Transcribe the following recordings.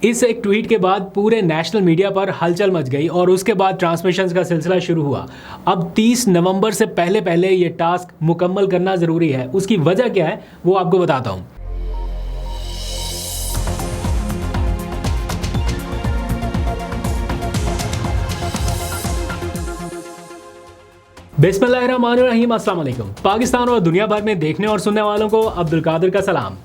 इस एक ट्वीट के बाद पूरे नेशनल मीडिया पर हलचल मच गई और उसके बाद ट्रांसमिशंस का सिलसिला शुरू हुआ। अब 30 नवंबर से पहले पहले ये टास्क मुकम्मल करना ज़रूरी है। उसकी वजह क्या है वो आपको बताता हूँ। बिस्मिल्लाहिर्रहमानिर्रहीम, अस्सलाम वालेकुम। पाकिस्तान और दुनिया भर में देखने और सुनने वालों को अब्दुल कादिर का सलाम।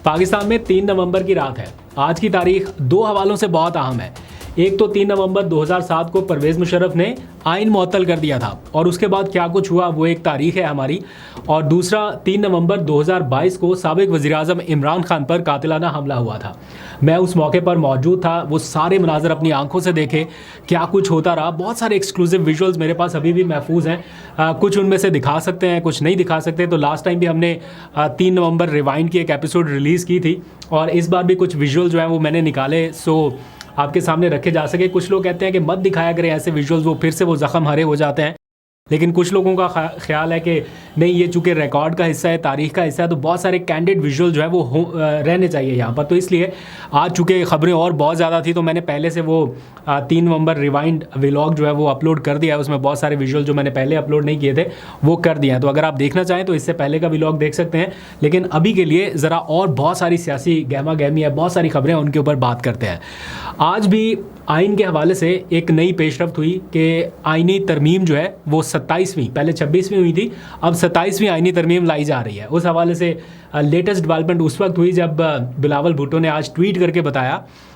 पाकिस्तान में 3 नवंबर की रात है। आज की तारीख दो हवालों से बहुत अहम है। एक तो 3 नवंबर 2007 को परवेज़ मुशर्रफ ने आइन मुअत्तल कर दिया था और उसके बाद क्या कुछ हुआ वो एक तारीख है हमारी। और दूसरा 3 नवंबर 2022 को साबिक वज़ीर-ए-आज़म इमरान खान पर कातिलाना हमला हुआ था। मैं उस मौके पर मौजूद था, वो सारे मनाज़र अपनी आंखों से देखे, क्या कुछ होता रहा। बहुत सारे एक्सक्लूसिव विजुअल्स मेरे पास अभी भी महफूज हैं। कुछ उनमें से दिखा सकते हैं, कुछ नहीं दिखा सकते। तो लास्ट टाइम भी हमने 3 नवंबर रिवाइंड की एक एपिसोड रिलीज़ की थी और इस बार भी कुछ विजुअल जो हैं वो मैंने निकाले सो आपके सामने रखे जा सके। कुछ लोग कहते हैं कि मत दिखाया करें ऐसे विजुअल्स, वो फिर से वो ज़ख्म हरे हो जाते हैं। लेकिन कुछ लोगों का ख्याल है कि नहीं, ये चूँकि रिकॉर्ड का हिस्सा है, तारीख का हिस्सा है, तो बहुत सारे कैंडिड विजुअल जो है वो रहने चाहिए यहाँ पर। तो इसलिए आज चूँकि ख़बरें और बहुत ज़्यादा थी तो मैंने पहले से वो 3 नवंबर रिवाइंड व्लॉग जो है वो अपलोड कर दिया है। उसमें बहुत सारे विजुअल जो मैंने पहले अपलोड नहीं किए थे वो कर दिए हैं। तो अगर आप देखना चाहें तो इससे पहले का व्लॉग देख सकते हैं। लेकिन अभी के लिए ज़रा और बहुत सारी सियासी गहमा गहमी है, बहुत सारी खबरें, उनके ऊपर बात करते हैं। आज भी आइन के हवाले से एक नई पेशरफ्त हुई कि आइनी तरमीम जो है वो 27वीं, पहले 26वीं हुई थी, अब 27वीं आइनी तरमीम लाई जा रही है। उस हवाले से लेटेस्ट डेवलपमेंट उस वक्त हुई जब बिलावल भुट्टो ने आज ट्वीट करके बताया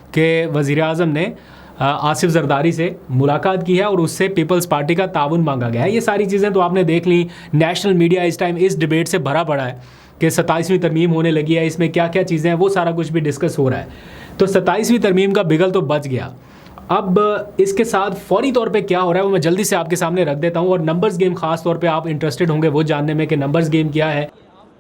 कि वज़ीर-ए-आज़म ने आसिफ जरदारी से मुलाकात की है और उससे पीपल्स पार्टी का ताउन मांगा गया है। ये सारी चीज़ें तो आपने देख ली। नेशनल मीडिया इस टाइम इस डिबेट से भरा पड़ा है कि 27वीं तरमीम होने लगी है, इसमें क्या क्या चीज़ें हैं वो सारा कुछ भी डिस्कस हो रहा है। तो 27वीं तरमीम का बिगल तो बच गया। अब इसके साथ फौरी तौर पे क्या हो रहा है वो मैं जल्दी से आपके सामने रख देता हूँ। और नंबर्स गेम खास तौर पे आप इंटरेस्टेड होंगे वो जानने में कि नंबर्स गेम क्या है।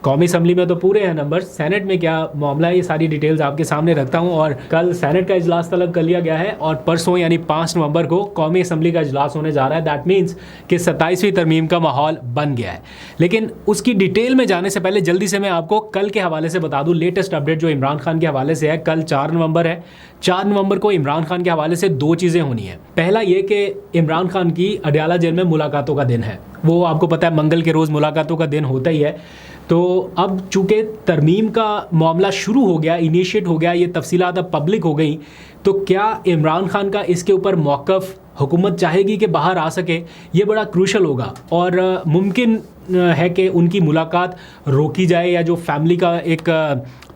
कौमी असम्बली में तो पूरे हैं नंबर्स, सेनेट में क्या मामला है, ये सारी डिटेल्स आपके सामने रखता हूँ। और कल सेनेट का इजलास तलब कर लिया गया है और परसों यानी 5 नवंबर को कौमी असम्बली का इजलास होने जा रहा है। दैट मीन्स कि 27वीं तरमीम का माहौल बन गया है। लेकिन उसकी डिटेल में जाने से पहले जल्दी से मैं आपको कल के हवाले से बता दूँ लेटेस्ट अपडेट जो इमरान खान के हवाले से है। कल 4 नवंबर है। 4 नवंबर को इमरान खान के हवाले से 2 चीज़ें होनी है। पहला ये कि इमरान खान की अडयाला जेल में मुलाकातों का दिन है। वो आपको पता है मंगल के रोज़ मुलाकातों का दिन होता ही है। तो अब चूँकि तरमीम का मामला शुरू हो गया, इनिशिएट हो गया, ये तफसीलात अब पब्लिक हो गई, तो क्या इमरान खान का इसके ऊपर मौक़िफ़ हुकूमत चाहेगी कि बाहर आ सके, ये बड़ा क्रूशल होगा। और मुमकिन है कि उनकी मुलाकात रोकी जाए या जो फैमिली का एक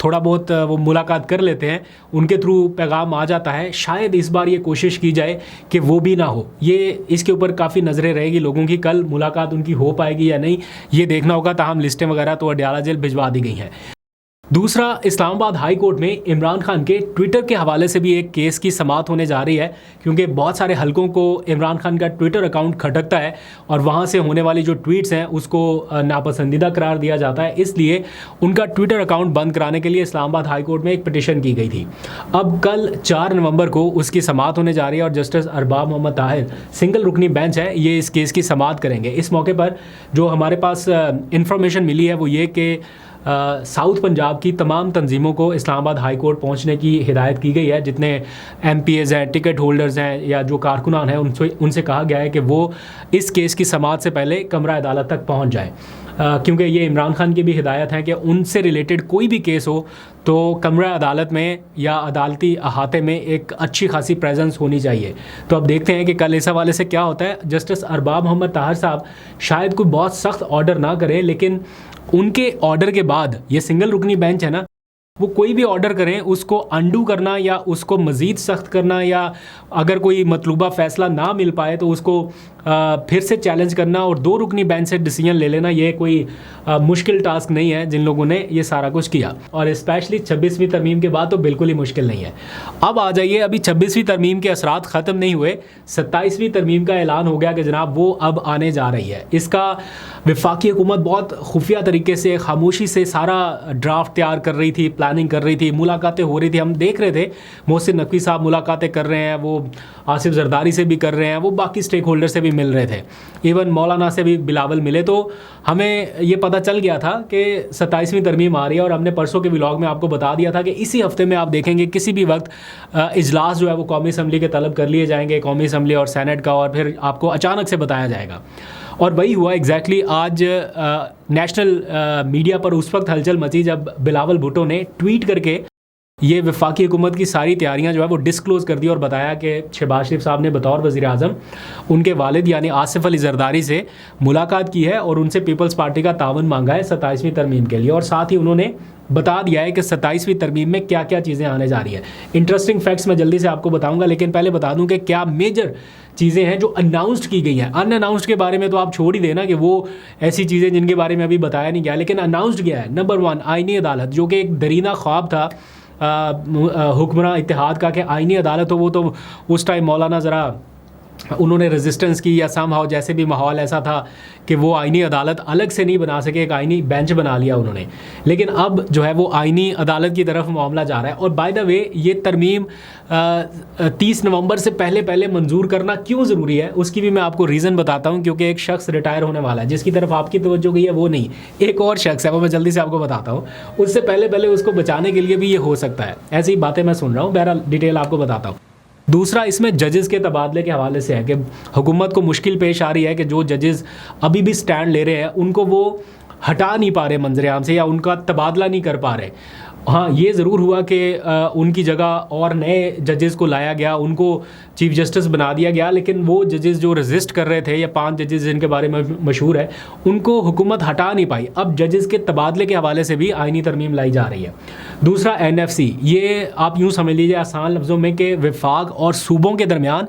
थोड़ा बहुत वो मुलाकात कर लेते हैं उनके थ्रू पैगाम आ जाता है, शायद इस बार ये कोशिश की जाए कि वो भी ना हो। ये इसके ऊपर काफ़ी नज़रें रहेगी लोगों की, कल मुलाकात उनकी हो पाएगी या नहीं ये देखना होगा। ताहम लिस्टें वगैरह तो अडयाला जेल भिजवा दी गई हैं। दूसरा, इस्लामाबाद हाई कोर्ट में इमरान खान के ट्विटर के हवाले से भी एक केस की समाअत होने जा रही है, क्योंकि बहुत सारे हलकों को इमरान खान का ट्विटर अकाउंट खटकता है और वहाँ से होने वाली जो ट्वीट्स हैं उसको नापसंदीदा करार दिया जाता है। इसलिए उनका ट्विटर अकाउंट बंद कराने के लिए इस्लामाबाद हाई कोर्ट में एक पिटिशन की गई थी। अब कल 4 नवंबर को उसकी समाअत होने जा रही है और जस्टिस अरबाब मोहम्मद ताहिर सिंगल रुकनी बेंच है, ये इस केस की समाअत करेंगे। इस मौके पर जो हमारे पास इंफॉर्मेशन मिली है वो ये कि साउथ पंजाब की तमाम तंजीमों को इस्लामाबाद हाई कोर्ट पहुंचने की हिदायत की गई है। जितने MPs हैं, टिकट होल्डर्स हैं या जो कारकुनान हैं, उनसे कहा गया है कि वो इस केस की समाअत से पहले कमरा अदालत तक पहुंच जाएं, क्योंकि ये इमरान खान की भी हिदायत है कि उनसे रिलेटेड कोई भी केस हो तो कमरा अदालत में या अदालती अहाते में एक अच्छी खासी प्रेजेंस होनी चाहिए। तो अब देखते हैं कि कल इस हवाले से क्या होता है। जस्टिस अरबाब मोहम्मद ताहिर साहब शायद कोई बहुत सख्त ऑर्डर ना करें, लेकिन उनके ऑर्डर के बाद ये सिंगल रुकनी बेंच है ना, वो कोई भी ऑर्डर करें उसको अंडू करना या उसको मज़ीद सख्त करना, या अगर कोई मतलूबा फ़ैसला ना मिल पाए तो उसको फिर से चैलेंज करना और 2 रुकनी बेंच से डिसीजन ले लेना, ये कोई मुश्किल टास्क नहीं है जिन लोगों ने ये सारा कुछ किया। और स्पेशली 26वीं तरमीम के बाद तो बिल्कुल ही मुश्किल नहीं है। अब आ जाइए, अभी 26वीं तरमीम के असरात ख़त्म नहीं हुए, 27वीं तरमीम का ऐलान हो गया कि जनाब वो अब आने जा रही है। इसका वफाकी हुकूमत बहुत खुफिया तरीके से, खामोशी से सारा ड्राफ्ट तैयार कर रही थी, प्लानिंग कर रही थी, मुलाकातें हो रही थी। हम देख रहे थे मोहसिन नकवी साहब मुलाकातें कर रहे हैं, वो आसिफ जरदारी से भी कर रहे हैं, वो बाकी स्टेक होल्डर से भी मिल रहे थे, इवन मौलाना से भी बिलावल मिले। तो हमें ये पता चल गया था कि 27वीं तरमीम आ रही है, और हमने परसों के व्लॉग में आपको बता दिया था कि इसी हफ्ते में आप देखेंगे किसी भी वक्त इजलास जो है वो कौमी असम्बली के तलब कर लिए जाएंगे, कौमी असम्बली और सेनेट का, और फिर आपको अचानक से बताया जाएगा। और वही हुआ एग्जैक्टली। आज नेशनल मीडिया पर उस वक्त हलचल मची जब बिलावल भुट्टो ने ट्वीट करके ये वफाकी हुकूमत की सारी तैयारियां जो है वो डिस्क्लोज कर दी और बताया कि शहबाज शरीफ साहब ने बतौर वज़ीर आज़म उनके वालिद यानी आसिफ अली जरदारी से मुलाकात की है और उनसे पीपल्स पार्टी का तावन मांगा है 27वीं तरमीम के लिए। और साथ ही उन्होंने बता दिया है कि 27वीं तरमीम में क्या क्या चीज़ें आने जा रही है। इंटरेस्टिंग फैक्ट्स मैं जल्दी से आपको बताऊंगा, लेकिन पहले बता दूं कि क्या मेजर चीज़ें हैं जो अनाउंस्ड की गई हैं। अनअनाउंस्ड के बारे में तो आप छोड़ ही देना कि वो ऐसी चीज़ें जिनके बारे में अभी बताया नहीं गया, लेकिन अनाउंस्ड गया है। नंबर 1, आईनी अदालत, जो कि एक दरीना ख्वाब था हुक्मरान इत्तेहाद का कि आईनी अदालत हो। वो तो उस टाइम मौलाना ज़रा उन्होंने रेजिस्टेंस की या समहाउ, जैसे भी माहौल ऐसा था कि वो आईनी अदालत अलग से नहीं बना सके, एक आईनी बेंच बना लिया उन्होंने। लेकिन अब जो है वो आईनी अदालत की तरफ मामला जा रहा है। और बाय द वे ये तरमीम 30 नवंबर से पहले मंजूर करना क्यों ज़रूरी है उसकी भी मैं आपको रीज़न बताता हूँ। क्योंकि एक शख्स रिटायर होने वाला है जिसकी तरफ आपकी तवज्जो गई है, वो नहीं, एक और शख्स है, वो मैं जल्दी से आपको बताता हूँ। उससे पहले उसको बचाने के लिए भी ये हो सकता है। ऐसी ही बातें मैं सुन रहा हूँ, बहरहाल डिटेल आपको बताता हूँ। दूसरा इसमें जजेस के तबादले के हवाले से है कि हुकूमत को मुश्किल पेश आ रही है कि जो जजेस अभी भी स्टैंड ले रहे हैं उनको वो हटा नहीं पा रहे मंजर-ए-आम से, या उनका तबादला नहीं कर पा रहे। हाँ, ये ज़रूर हुआ कि उनकी जगह और नए जजेस को लाया गया, उनको चीफ जस्टिस बना दिया गया, लेकिन वो जजेस जो रेजिस्ट कर रहे थे, या 5 जजेस जिनके बारे में मशहूर है, उनको हुकूमत हटा नहीं पाई। अब जजेस के तबादले के हवाले से भी आईनी तरमीम लाई जा रही है। दूसरा NFC, ये आप यूँ समझ लीजिए आसान लफ्ज़ों में कि वफाक और सूबों के दरमियान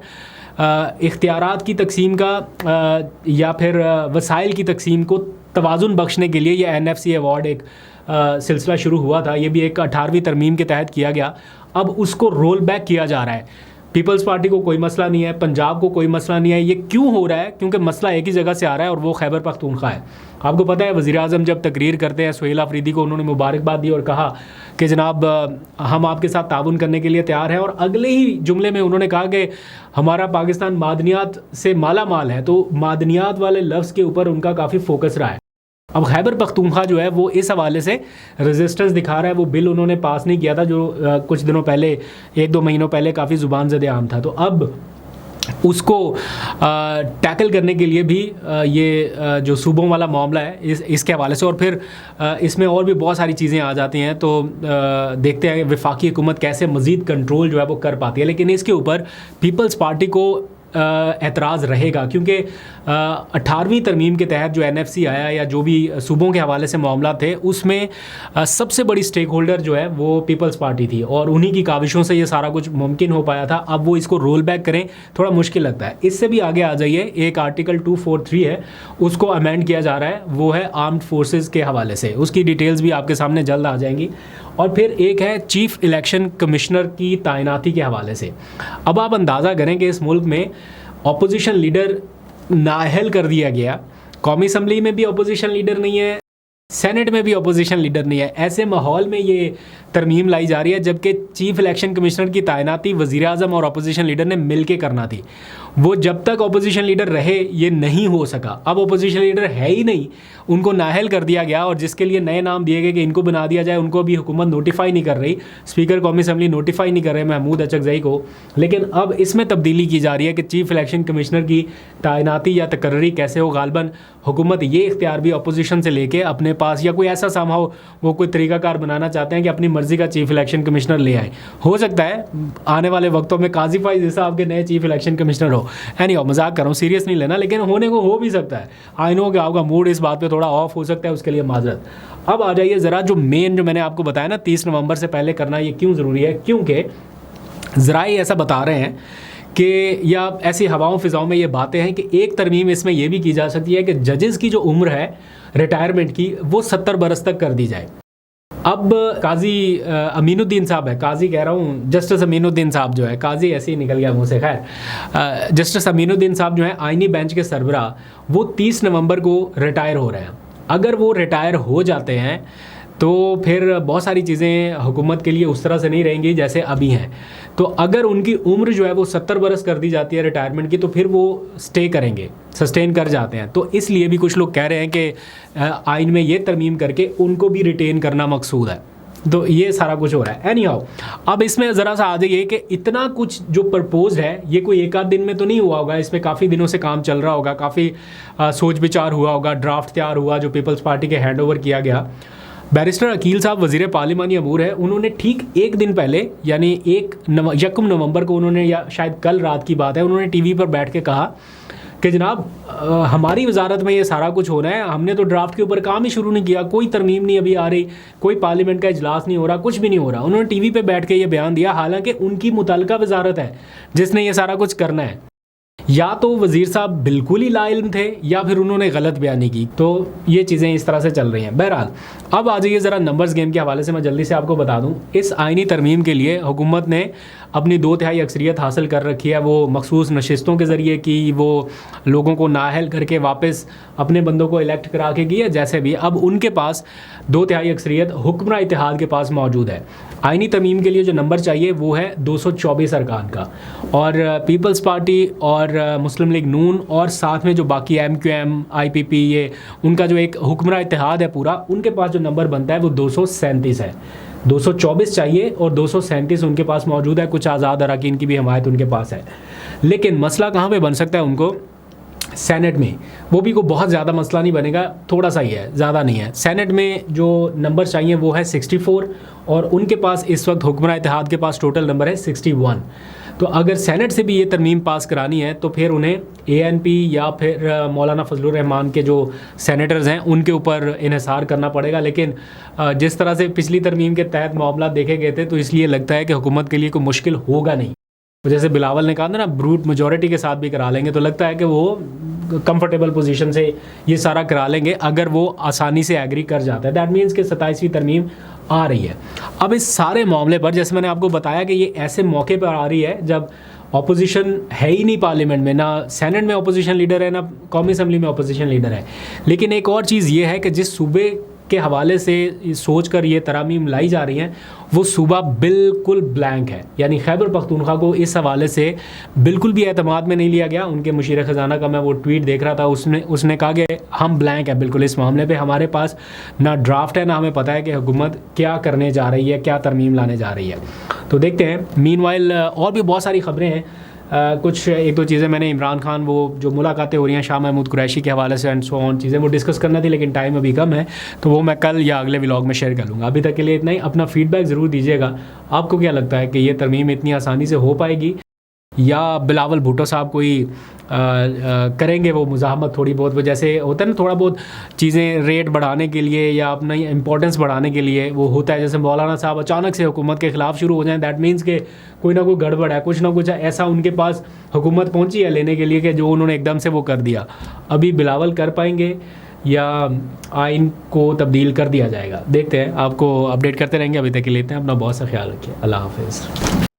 इख्तियारात की तकसीम का या फिर वसाइल की तकसीम को तवाज़ुन बख्शने के लिए ये NFC अवार्ड एक सिलसिला शुरू हुआ था। ये भी एक 18वीं तरमीम के तहत किया गया। अब उसको रोल बैक किया जा रहा है। पीपल्स पार्टी को कोई मसला नहीं है, पंजाब को कोई मसला नहीं है। ये क्यों हो रहा है? क्योंकि मसला एक ही जगह से आ रहा है और वो खैबर पख्तूनख्वा है। आपको पता है वज़ीर आज़म जब तकरीर करते हैं, सुहेल आफरीदी को उन्होंने मुबारकबाद दी और कहा कि जनाब हम आपके साथ ताउन करने के लिए तैयार हैं। और अगले ही जुमले में उन्होंने कहा कि हमारा पाकिस्तान मादनियात से माला माल है। तो मादनियात वाले लफ्ज़ के ऊपर उनका काफ़ी फोकस रहा है। अब खैबर पख्तूनख्वा जो है वो इस हवाले से रेजिस्टेंस दिखा रहा है। वो बिल उन्होंने पास नहीं किया था जो कुछ दिनों पहले, 1-2 महीनों पहले काफ़ी ज़ुबान ज़दे आम था। तो अब उसको टैकल करने के लिए भी ये जो सूबों वाला मामला है इसके हवाले से, और फिर इसमें और भी बहुत सारी चीज़ें आ जाती हैं। तो देखते हैं वफाकी हुकूमत कैसे मज़ीद कंट्रोल जो है वो कर पाती है। लेकिन इसके ऊपर पीपल्स पार्टी को एतराज़ रहेगा, क्योंकि 18वीं तरमीम के तहत जो NFC आया या जो भी सूबों के हवाले से मामला थे उसमें सबसे बड़ी स्टेक होल्डर जो है वो पीपल्स पार्टी थी, और उन्हीं की काविशों से ये सारा कुछ मुमकिन हो पाया था। अब वो इसको रोल बैक करें थोड़ा मुश्किल लगता है। इससे भी आगे आ जाइए, एक आर्टिकल 243 है, उसको अमेंड किया जा रहा है, वो है आर्म्ड फोर्सेस के हवाले से। उसकी डिटेल्स भी आपके सामने जल्द आ जाएंगी। और फिर एक है चीफ इलेक्शन कमिश्नर की तैनाती के हवाले से। अब आप अंदाज़ा करें कि इस मुल्क में अपोजिशन लीडर नाअहल कर दिया गया, कौमी असम्बली में भी अपोजिशन लीडर नहीं है, सेनेट में भी अपोजिशन लीडर नहीं है। ऐसे माहौल में ये तरमीम लाई जा रही है, जबकि चीफ इलेक्शन कमिश्नर की तैनाती वज़ीर आज़म और अपोजिशन लीडर ने मिल के करना थी। वो जब तक अपोजिशन लीडर रहे ये नहीं हो सका। अब अपोजिशन लीडर है ही नहीं, उनको नाअहल कर दिया गया, और जिसके लिए नए नाम दिए गए कि इनको बना दिया जाए, उनको भी हुकूमत नोटिफाई नहीं कर रही, स्पीकर कौमी असम्बली नोटिफाई नहीं कर रहे महमूद अचकज़ई को। लेकिन अब इसमें तब्दीली की जा रही है कि चीफ इलेक्शन कमिश्नर की तैनाती या तकर्री कैसे हो। गालबन हुकूमत ये इख्तियार भी अपोजिशन से लेके अपने पास, या कोई ऐसा समहाउ वो कोई तरीक़ाकार बनाना चाहते हैं कि अपनी मर्ज़ी का चीफ इलेक्शन कमिश्नर ले आए। हो सकता है आने वाले वक्तों में काजी फाइज़ साहब के नए चीफ इलेक्शन कमिश्नर हो। मजाक कर रहा हूँ, सीरियस नहीं लेना, लेकिन होने को हो भी सकता है। आई नो कि आपका मूड इस बात पे थोड़ा ऑफ हो सकता है, उसके लिए माजरत। अब आ जाइए ज़रा जो मेन, जो मैंने आपको बताया ना 30 नवंबर से पहले करना ये क्यों ज़रूरी है। क्योंकि ज़राए ऐसा बता रहे हैं कि, या ऐसी हवाओं फिजाओं में ये बातें हैं कि एक तरमीम इसमें यह भी की जा सकती है कि जजेस की जो उम्र है रिटायरमेंट की वो 70 बरस तक कर दी जाए। अब काजी अमीनुद्दीन साहब है, काजी कह रहा हूँ, जस्टिस अमीनुद्दीन साहब जो है, काजी ऐसे ही निकल गया मुँह से, खैर जस्टिस अमीनुद्दीन साहब जो है आईनी बेंच के सरबरा, वो 30 नवंबर को रिटायर हो रहे हैं। अगर वो रिटायर हो जाते हैं तो फिर बहुत सारी चीज़ें हुकूमत के लिए उस तरह से नहीं रहेंगी जैसे अभी हैं। तो अगर उनकी उम्र जो है वो 70 बरस कर दी जाती है रिटायरमेंट की, तो फिर वो स्टे करेंगे, सस्टेन कर जाते हैं। तो इसलिए भी कुछ लोग कह रहे हैं कि आइन में ये तरमीम करके उनको भी रिटेन करना मकसूद है। तो ये सारा कुछ हो रहा है। एनी हाउ, अब इसमें ज़रा सा आ जाइए कि इतना कुछ जो प्रपोज है ये कोई एक आध दिन में तो नहीं हुआ होगा, इसमें काफ़ी दिनों से काम चल रहा होगा, काफ़ी सोच विचार हुआ होगा, ड्राफ्ट तैयार हुआ जो पीपल्स पार्टी के हैंड ओवर किया गया। बैरिस्टर अकील साहब वज़ीर पार्लिमानी अमूर है, उन्होंने ठीक एक दिन पहले यानी 1 नवंबर को उन्होंने, या शायद कल रात की बात है, उन्होंने टीवी पर बैठ के कहा कि जनाब हमारी वजारत में ये सारा कुछ होना है, हमने तो ड्राफ्ट के ऊपर काम ही शुरू नहीं किया, कोई तरमीम नहीं अभी आ रही, कोई पार्लियामेंट का इजलास नहीं हो रहा, कुछ भी नहीं हो रहा। उन्होंने टीवी पे बैठ के ये बयान दिया, हालांकि उनकी मुतल्लिका वजारत है जिसने ये सारा कुछ करना है। या तो वज़ीर साहब बिल्कुल ही लाइल्म थे या फिर उन्होंने गलत बयानी की। तो ये चीज़ें इस तरह से चल रही हैं। बहरहाल अब आ जाइए ज़रा नंबर्स गेम के हवाले से मैं जल्दी से आपको बता दूं। इस आइनी तरमीम के लिए हुकूमत ने अपनी 2/3 अक्सरियत हासिल कर रखी है। वो मखसूस नशिस्तों के ज़रिए की, वो लोगों को नाअहल करके वापस अपने बंदों को इलेक्ट करा के की है, जैसे भी अब उनके पास 2/3 अक्सरियत हुक्मरान इत्तेहाद के पास मौजूद है। आइनी तरमीम के लिए जो नंबर चाहिए वो है 224 अरकान का, और पीपल्स पार्टी और मुस्लिम लीग नून और साथ में जो बाकी MQM IPP ये उनका जो एक हुक्मरान इत्तेहाद है पूरा, उनके पास जो नंबर बनता है वो 237 है। 224 चाहिए और 237 उनके पास मौजूद है। कुछ आज़ाद अरकान की भी हमायत उनके पास है। लेकिन मसला कहाँ पे बन सकता है उनको? सेनेट में। वो भी को बहुत ज़्यादा मसला नहीं बनेगा, थोड़ा सा ही है, ज़्यादा नहीं है। सेनेट में जो नंबर चाहिए वो है 64 और उनके पास इस वक्त हुक्मरान इत्तेहाद के पास टोटल नंबर है 61। तो अगर सेनेट से भी ये तरमीम पास करानी है तो फिर उन्हें ANP या फिर मौलाना फजलुर रहमान के जो सेनेटर्स हैं उनके ऊपर इन्हिसार करना पड़ेगा। लेकिन जिस तरह से पिछली तरमीम के तहत मामला देखे गए थे, तो इसलिए लगता है कि हुकूमत के लिए कोई मुश्किल होगा नहीं। तो जैसे बिलावल ने कहा था ना, ब्रूट मेजॉरिटी के साथ भी करा लेंगे, तो लगता है कि वो कंफर्टेबल पोजीशन से ये सारा करा लेंगे अगर वो आसानी से एग्री कर जाता है। दैट मीन्स कि 27वीं तरमीम आ रही है। अब इस सारे मामले पर जैसे मैंने आपको बताया कि ये ऐसे मौके पर आ रही है जब अपोजिशन है ही नहीं पार्लियामेंट में, ना सेनेट में अपोजिशन लीडर है, ना कौमी असम्बली में अपोजिशन लीडर है। लेकिन एक और चीज़ ये है कि जिस सूबे के हवाले से सोच कर ये तरामीम लाई जा रही हैं वो सूबा बिल्कुल ब्लैंक है। यानी खैबर पख्तूनख्वा को इस हवाले से बिल्कुल भी एतमाद में नहीं लिया गया। उनके मुशीर ख़जाना का मैं वो ट्वीट देख रहा था, उसने कहा कि हम ब्लैंक है बिल्कुल इस मामले पे, हमारे पास ना ड्राफ्ट है, ना हमें पता है कि हुकूमत क्या करने जा रही है, क्या तरमीम लाने जा रही है। तो देखते हैं। मीनवाइल और भी बहुत सारी ख़बरें हैं। कुछ एक दो चीज़ें मैंने इमरान खान, वो जो मुलाकातें हो रही हैं शाह महमूद कुरैशी के हवाले से एंड सो ऑन, चीज़ें वो डिस्कस करना थी, लेकिन टाइम अभी कम है, तो वो मैं कल या अगले व्लॉग में शेयर कर लूँगा। अभी तक के लिए इतना ही। अपना फीडबैक ज़रूर दीजिएगा। आपको क्या लगता है कि ये तरमीम इतनी आसानी से हो पाएगी या बिलावल भुट्टो साहब कोई करेंगे वो मुज़ाहमत थोड़ी बहुत, वो जैसे होता है ना थोड़ा बहुत चीज़ें रेट बढ़ाने के लिए या अपना इंपॉर्टेंस बढ़ाने के लिए वो होता है। जैसे मौलाना साहब अचानक से हुकूमत के ख़िलाफ़ शुरू हो जाएं, दैट मीन्स के कोई ना कोई गड़बड़ है, कुछ ना कुछ ऐसा उनके पास हुकूमत पहुंची है लेने के लिए कि जो उन्होंने एकदम से वो कर दिया। अभी बिलावल कर पाएंगे या आइन को तब्दील कर दिया जाएगा, देखते हैं। आपको अपडेट करते रहेंगे। अभी तक के लिए इतना, अपना बहुत सा ख्याल रखिए। अल्लाह हाफ़िज़।